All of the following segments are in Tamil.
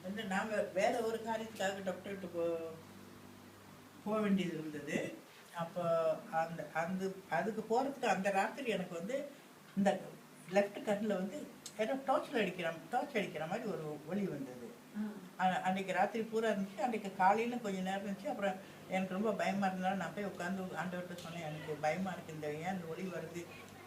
வந்து நான் வேற ஒரு காரியத்துக்காக டாக்டர்கிட்ட போக வேண்டியது இருந்தது. அப்போ அந்த அந்த அதுக்கு போகிறதுக்கு அந்த ராத்திரி எனக்கு வந்து இந்த லெஃப்ட் கண்ணில் வந்து ஏதோ டார்ச் அடிக்கிற மாதிரி ஒரு ஒளி வந்தது. அன்றைக்கி ராத்திரி பூரா இருந்துச்சு. அன்றைக்கி காலையில் கொஞ்சம் நேரம் இருந்துச்சு. அப்புறம் எனக்கு ரொம்ப பயமாக இருந்தாலும் நான் போய் உட்காந்து ஆண்டவர்கிட்ட சொன்னேன், எனக்கு பயமாக இருக்குது, இந்த ஏன் அந்த ஒளி வருது,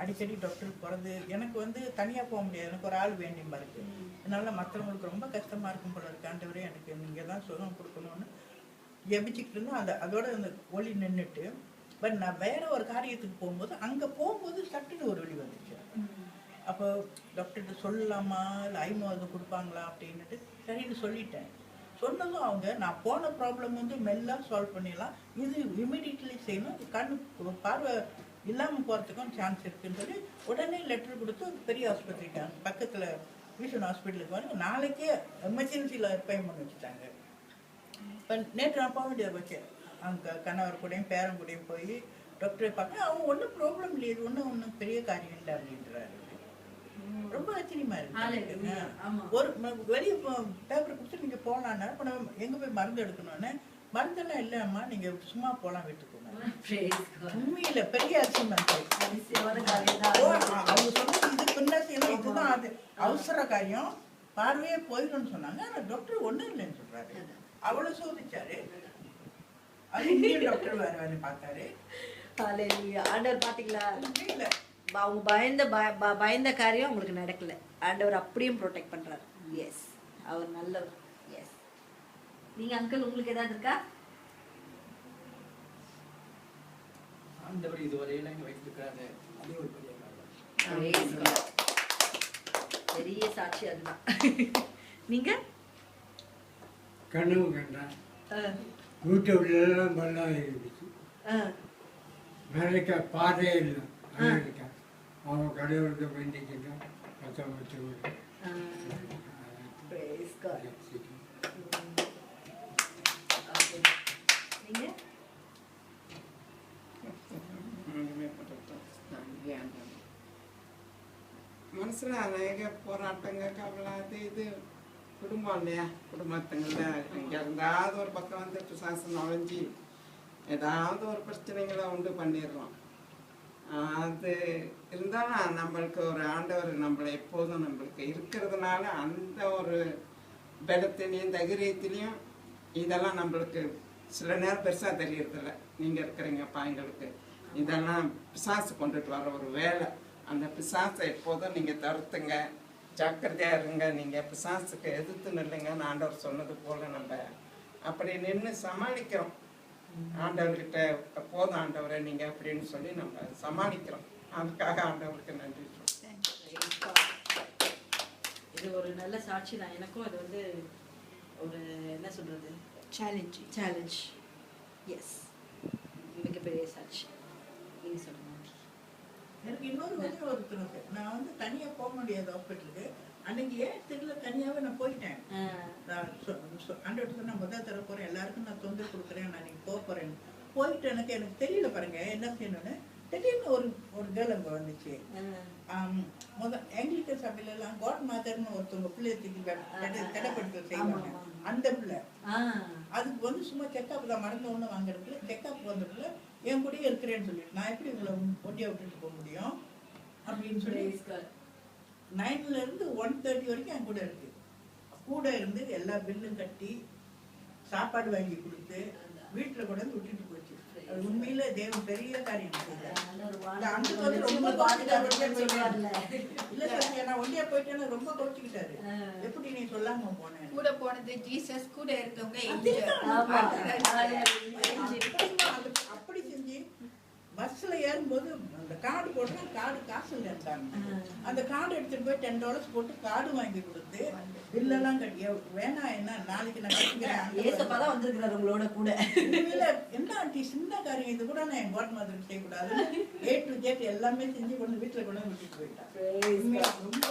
அடிக்கடி டாக்டருக்கு போகிறது, எனக்கு வந்து தனியாக போக முடியாது, எனக்கு ஒரு ஆள் வேண்டியமா இருக்குது, அதனால மற்றவங்களுக்கு ரொம்ப கஷ்டமாக இருக்கும் போல இருக்கு, ஆண்டவரே எனக்கு நீங்கள் தான் சுகம் கொடுக்கணும்னு ஜெபிச்சுக்கிட்டு இருந்தோம். அதோட அந்த ஒளி நின்றுட்டு பட் நான் வேற ஒரு காரியத்துக்கு போகும்போது அங்கே போகும்போது சட்டுன்னு ஒரு ஒளி வந்துச்சு. அப்போ டாக்டர்கிட்ட சொல்லலாமா இல்லை ஐமோது கொடுப்பாங்களா அப்படின்ட்டு சரின்னு சொல்லிட்டேன். சொன்னதும் அவங்க நான் போன ப்ராப்ளம் வந்து மெல்லாக சால்வ் பண்ணிடலாம், இது இமீடியட்லி செய்யணும், கண் பார்வை இல்லாமல் போகிறதுக்கும் சான்ஸ் இருக்குன்னு சொல்லி உடனே லெட்டர் கொடுத்து பெரிய ஆஸ்பத்திரிக்கு பக்கத்தில் மிஷன் ஹாஸ்பிட்டலுக்கு வந்து நாளைக்கே எமர்ஜென்சியில் அப்பாயின்மெண்ட் வச்சுட்டாங்க. இப்போ நேற்று நான் போக வேண்டியதை வச்சேன். அவங்க கணவர் கூடயும் பேரன் கூடயும் போய் டாக்டரை பார்க்க அவங்க ஒன்றும் ப்ராப்ளம் இல்லையே, இது ஒன்றும் பெரிய காரியம் இல்லை அப்படின்றாரு. ரொம்ப ஆச்சரியமா இருக்கு. ஒரு வெளியே பேப்பர் கொடுத்து நீங்க போகலான்னா இப்போ நம்ம எங்க போய் மருந்து எடுக்கணும்னு, மருந்தெல்லாம் இல்லைம்மா நீங்க சும்மா போகலாம் வீட்டுக்கு. உண்மையில பெரிய ஆச்சரியமா அவங்க சொன்னது இது பின்னா செய்யணும், இதுதான் அது அவசர காரியம், பார்வையே போயிடும்னு சொன்னாங்க. ஆனா டாக்டர் ஒன்றும் இல்லைன்னு சொல்றாரு. அவ்வளவு சோதிச்சாரு. அது இந்தியன் டாக்டர் வேற வேற பார்த்தாரு. ஆண்டவர் பாத்தீங்களா, அவங்க பயந்த காரியம் உங்களுக்கு நடக்கல, ஆண்டவர் அப்படியும் ப்ரொடெக்ட் பண்றாரு. எஸ், அவர் நல்லவர். எஸ். நீங்க அங்கிள் உங்களுக்கு ஏதாவது இருக்கா? ஆண்டவர் இதுவரையில இங்க வைத்திருக்காரு, அதே ஒரு பெரிய பெரிய சாட்சி அதுதான். நீங்க கனவு கண்டேன், வீட்டு உள்ளெல்லாம் பல்லாம் இருந்துச்சு, வேலைக்கு பாதே இல்லை, அமெரிக்கா அவன் கடவுளுக்கு வேண்டிக்கிட்டான், பச்சை வச்சு மனசுல அநேக போராட்டங்க, கவலை, அது இது குடும்பம் இல்லையா, குடும்பத்துங்கள இங்க இருந்தாவது ஒரு பக்கம் வந்து பிசாசு நுழைஞ்சி ஏதாவது ஒரு பிரச்சனைகளை உண்டு பண்ணிடுறோம். அது இருந்தாலும் நம்மளுக்கு ஒரு ஆண்டவர் நம்மளை எப்போதும் நம்மளுக்கு இருக்கிறதுனால அந்த ஒரு பலத்திலையும் தைரியத்திலையும் இதெல்லாம் நம்மளுக்கு சில நேரம் பெருசாக தெரியறதில்ல. நீங்கள் இருக்கிறீங்கப்பா எங்களுக்கு இதெல்லாம் பிசாசு கொண்டுட்டு வர ஒரு வேலை, அந்த பிசாசை எப்போதும் நீங்கள் தடுத்துங்க, ஜாக்கிரதையாக இருங்க, நீங்கள் பிசாசுக்கு எதிர்த்து நில்லுங்கன்னு ஆண்டவர் சொன்னது போல் நம்ம அப்படி நின்று சமாளிக்கிறோம். ஆண்டவர்கிட்ட போதும் ஆண்டவரை நீங்க அப்படின்னு சொல்லி நம்ம சமாளிக்கிறோம். அதுக்காக ஆண்டவருக்கு நன்றி சொல்றேன். இது ஒரு நல்ல சாட்சி தான். எனக்கும் இது வந்து ஒரு என்ன சொல்றது, சேலஞ்ச். எஸ், மிகப்பெரிய சாட்சி. நீங்க சொல்லுங்க. எனக்கு இன்னொரு வந்து ஒருத்தருக்கு நான் வந்து தனியா போக முடியாது ஹாஸ்பிட்டலுக்கு. அன்னைக்கு ஏன் தெரியல தனியாவே நான் போயிட்டேன். ஆண்டவர்கிட்ட நான் முதல் தர போறேன், எல்லாருக்கும் நான் தொந்தரவு கொடுக்குறேன், நான் நீங்க போக போறேன். போயிட்டு எனக்கு தெரியல பாருங்க என்ன செய்யணும்னு. திடீர்னு ஒரு கேர்ள் அங்கே வந்துச்சு. ஆங்கிலிக்கன் சபையில எல்லாம் காட் மாதர்னு ஒருத்தவங்க பிள்ளையத்துக்கு தடைப்படுத்த செய்வாங்க. அந்த பிள்ளை அதுக்கு வந்து சும்மா செக்அப் தான், மருந்து ஒன்று வாங்குறதுல செக்அப் வந்ததுல என் கூடயே இருக்கிறேன்னு சொல்லிட்டு நான் எப்படி உங்களை ஒட்டியா விட்டுட்டு போக முடியும் அப்படின்னு சொல்லி 9 இருந்து 1:30 வரைக்கும் என் கூட இருக்கு. கூட இருந்து எல்லா பில்லும் கட்டி சாப்பாடு வாங்கி கொடுத்து வீட்டுல கூட விட்டுட்டு போச்சு. அது உண்மையில தேவன் பெரிய காரியம் ரொம்ப இல்ல சார், நான் ஒண்டியா போயிட்டேன்னு ரொம்ப குறைச்சிக்கிட்டாரு. எப்படி நீ சொல்லாம போனேன், கூட போனது ஜீசஸ், கூட இருக்கவங்க அப்படி செஞ்சு பஸ்ல ஏறும்போது அந்த கார்டு போடுறேன், கார்டு காசு இல்லைன்ட்டாங்க. அந்த கார்டு எடுத்துட்டு போய் $10 போட்டு கார்டு வாங்கி கொடுத்து பில்லெல்லாம் கட்டி வேணாம் என்ன நாளைக்கு நான் கட்டிக்கிறேன் வந்திருக்கிறார் உங்களோட கூட. என்ன ஆண்டி சின்ன காரியம் இது கூட நான் என் காட் மாதிரி செய்யக்கூடாது, A to Z எல்லாமே செஞ்சு கொண்டு வீட்டுல கொண்டு விட்டுட்டு போயிட்டான். ரொம்ப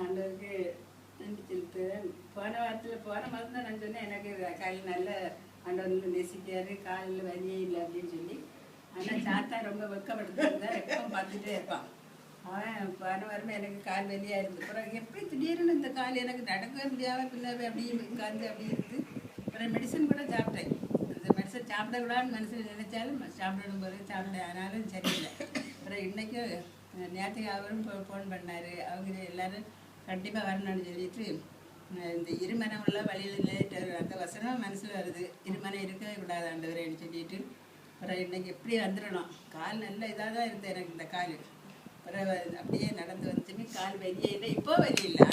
ஆண்டவருக்கு நன்றி செலுத்துறேன். போன மருந்து நான் சொன்னேன், எனக்கு காலையில் நல்ல ஆண்டவர் நேசிக்காரு, காலையில் வலியே இல்லை அப்படின்னு சொல்லி. ஆனால் சாத்தா ரொம்ப வெக்கப்படுத்துறதா வெக்கம் பார்த்துட்டே இருப்பான். அவன் போன வாரமே எனக்கு கால் வலியாக இருந்து அப்புறம் எப்படி திடீர்னு இந்த கால் எனக்கு நடக்கவே முடியாமல் பின்னாடி அப்படியே உட்காந்து அப்படியே இருக்குது. அப்புறம் மெடிசன் கூட சாப்பிட்டேன். அந்த மெடிசன் சாப்பிடக்கூடாதுன்னு மனசில் நினைச்சாலும் சாப்பிடணும் போது சாப்பிட்டேன். ஆனாலும் சரியில்லை. அப்புறம் இன்றைக்கும் நேற்றுக்கு அவரும் ஃபோன் பண்ணார். அவங்க எல்லோரும் கண்டிப்பாக வரணும்னு சொல்லிட்டு இந்த இருமனம் உள்ள வழியில் அந்த வசனம் மனசில் வருது. இருமனம் இருக்கவே கூடாது ஆண்டவரேன்னு சொல்லிட்டு அப்புறம் இன்றைக்கி எப்படி வந்துடணும். கால் நல்ல இதாக தான் இருந்தது எனக்கு இந்த கால். அப்புறம் அப்படியே நடந்து வந்துச்சுமே கால் வெளியே இல்லை. இப்போ வெளியே இல்லை.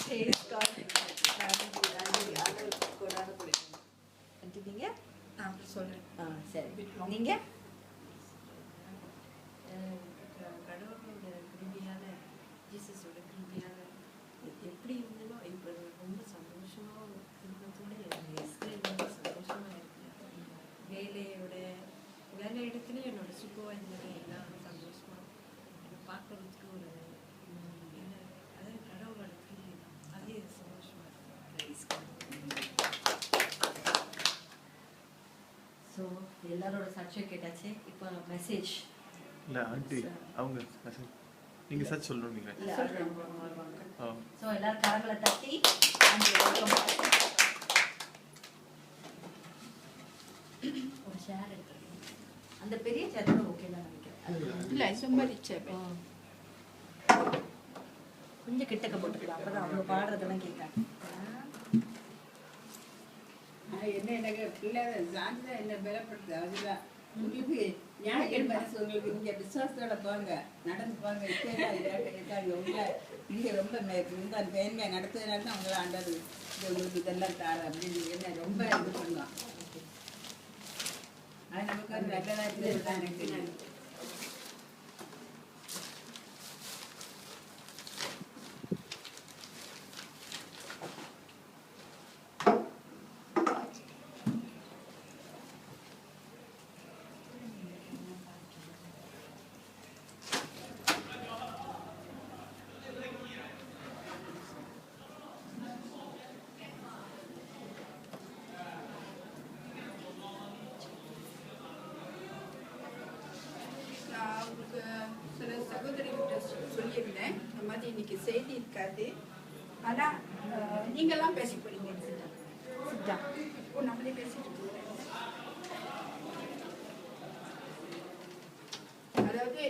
நீங்கள் நான் சொல்றேன். சரி நீங்கள் கடவுளோட கிருபியால ஜீசஸோட கிருபியால எப்படி இருந்தனோ இப்போ ரொம்ப சந்தோஷமா குடும்பத்தோட ரொம்ப சந்தோஷமா இருக்கு. வேலை இடத்துல என்னோட சூப்பர்வைசர் எல்லாம் சந்தோஷமா என்னை பார்க்கறதுக்கு ஒரு என்ன அதாவது கடவுளோட கிருபி தான். அதே சந்தோஷமா இருக்கு. ஸோ எல்லாரோட சாட்சியம் கேட்டாச்சு. இப்போ மெசேஜ் இல்லை ஆண்டி அவங்க நீங்கள் சார் சொல்லணும் நீங்கள். ஸோ எல்லாரும் கரங்களை தட்டி ஒரு சேர் எடுத்துருக்கேன். அந்த பெரிய சேர் கூட ஓகே தான் நினைக்கிறேன். இல்லை சும்மா கொஞ்சம் கிட்டக்க போட்டுக்கலாம். அப்போ தான் அவங்க பாடுறதெல்லாம் கேட்காங்க. என்ன எனக்கு பிள்ளை சாந்தி என்ன பலப்படுது. அதுதான் உங்களுக்கு ஞாயிறு மனசு உங்களுக்கு நீங்கள் விசுவாசத்தோட போங்க, நடந்து போங்க. இப்போ இருக்காங்க உள்ள நீங்கள் ரொம்ப இந்த மேன்மையாக நடத்துறதுனால தான் உங்களை ஆண்டது உங்களுக்கு இதெல்லாம் தாரு அப்படின்னு என்ன ரொம்ப இது பண்ணுவோம். அது நமக்கு ஒரு நல்லதாக இருந்தது எனக்கு. சொல்லியிருந்தேன் இந்த மாதிரி இன்னைக்கு செய்தி இருக்காது. ஆனால் நீங்கள்லாம் பேச போறீங்க. இப்போ நம்மளே பேசிட்டு இருக்கோம். அதாவது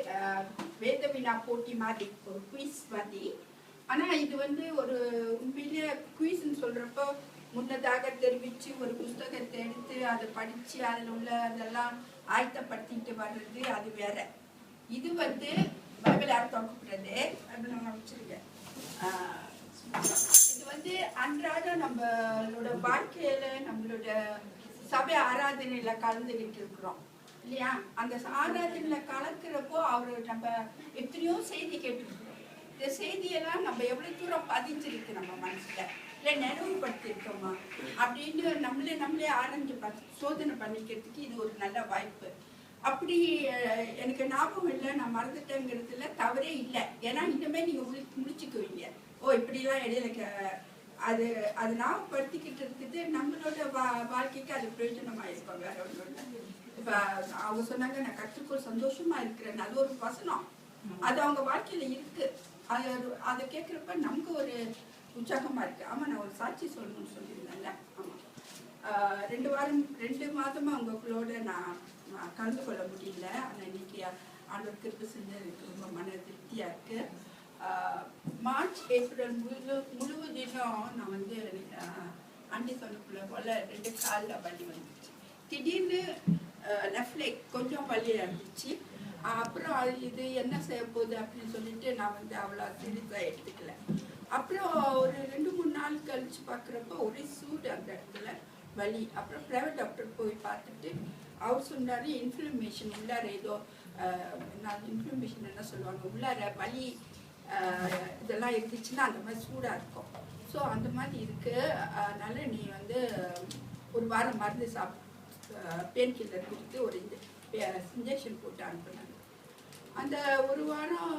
வேத வினா போட்டி மாதிரி ஒரு குயிஸ் மாதிரி. ஆனால் இது வந்து ஒரு உண்மையிலேயே குயிஸ்ன்னு சொல்கிறப்போ முன்னதாக தெரிவித்து ஒரு புஸ்தகத்தை எடுத்து அதை படித்து அதில் உள்ள அதெல்லாம் ஆயத்தப்படுத்திட்டு வர்றது அது வேற. இது வந்து பைபிள் யாரும் தொடக்கப்படுறது பைபிள் நான் வச்சிருக்கேன். இது வந்து அன்றாட நம்மளோட வாழ்க்கையில நம்மளோட சபை ஆராதனையில கலந்துகிட்டு இருக்கிறோம் இல்லையா? அந்த ஆராதனையில கலக்கிறப்போ அவர் நம்ம எத்தனையோ செய்தி கேட்டுருக்கிறோம். இந்த செய்தியெல்லாம் நம்ம எவ்வளவு தூரம் பதிஞ்சிருக்கு நம்ம மனசுல, இல்லை நினைவுபடுத்திருக்கோமா அப்படின்னு நம்மளே ஆராய்ஞ்சு பார்த்து சோதனை பண்ணிக்கிறதுக்கு இது ஒரு நல்ல வாய்ப்பு. அப்படி எனக்கு ஞாபகம் இல்லை, நான் மறந்துட்டேங்கிறதுல தவறே இல்லை. ஏன்னா இனிமேல் நீங்கள் முடிச்சுக்குவீங்க. ஓ இப்படிலாம் இடையில அது ஞாபகப்படுத்திக்கிட்டு இருக்குது. நம்மளோட வாழ்க்கைக்கு அது பிரயோஜனமாக இருக்கும். வேற ஒன்று இல்லை. இப்போ அவங்க சொன்னாங்க நான் கற்றுக்கொள் சந்தோஷமா இருக்கிறேன். அது ஒரு வசனம், அது அவங்க வாழ்க்கையில இருக்கு. அதை கேட்குறப்ப நமக்கு ஒரு உற்சாகமா இருக்கு. ஆமாம், நான் ஒரு சாட்சி சொல்லணும்னு சொல்லியிருந்தேன்ல. ஆமாம், 2 மாதமா உங்களோட நான் கலந்து கொள்ள முடியல. ஆனால் இன்னைக்கு ஆண்டவர் கிருபை செஞ்சு எனக்கு ரொம்ப மன திருப்தியா இருக்கு. மார்ச் ஏப்ரல் முழுவதிலும் நான் வந்து ஆண்டி சொன்னக்குள்ள போல 2 காலில் வலி வந்துச்சு. திடீர்னு லெஃப்ட் லெக் கொஞ்சம் வலி இருந்துச்சு. அப்புறம் இது என்ன செய்ய போகுது அப்படின்னு சொல்லிட்டு நான் வந்து அவ்வளோ சீரியஸாக எடுத்துக்கல. அப்புறம் ஒரு 2-3 நாள் கழிச்சு பார்க்குறப்ப ஒரே சூடு அந்த இடத்துல வலி. அப்புறம் ப்ரைவேட் டாக்டர் போய் பார்த்துட்டு அவர் சொன்னார் இன்ஃப்ளமேஷன் உள்ளார ஏதோ இன்ஃப்ளமேஷன் என்ன சொல்லுவாங்க, உள்ளார வலி இதெல்லாம் இருந்துச்சுன்னா அந்த மாதிரி சூடாக இருக்கும். ஸோ அந்த மாதிரி இருக்குது. அதனால நீ வந்து ஒரு வாரம் மருந்து பெயின் கில்லர் கொடுத்து ஒரு இன்ஜெக்ஷன் போட்டு அனுப்புனாங்க. அந்த ஒரு வாரம்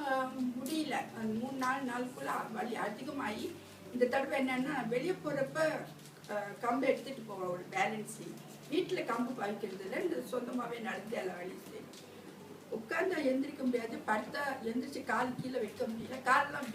முடியல. அந்த 3-4 நாளுக்குள்ள வலி அதிகமாகி இந்த தடவை என்னன்னா வெளியே போகிறப்ப கம்பு எடுத்துகிட்டு போவேன். ஒரு பேலன்ஸிங் வீட்டில் கம்பு பாய்க்கிறது இல்லை, இந்த சொந்தமாகவே நடந்து எல்லாம் வழி செய்யும். உட்கார்ந்தா எந்திரிக்க முடியாது, படுத்தா எந்திரிச்சு கால் கீழே வைக்க முடியல, காலெல்லாம்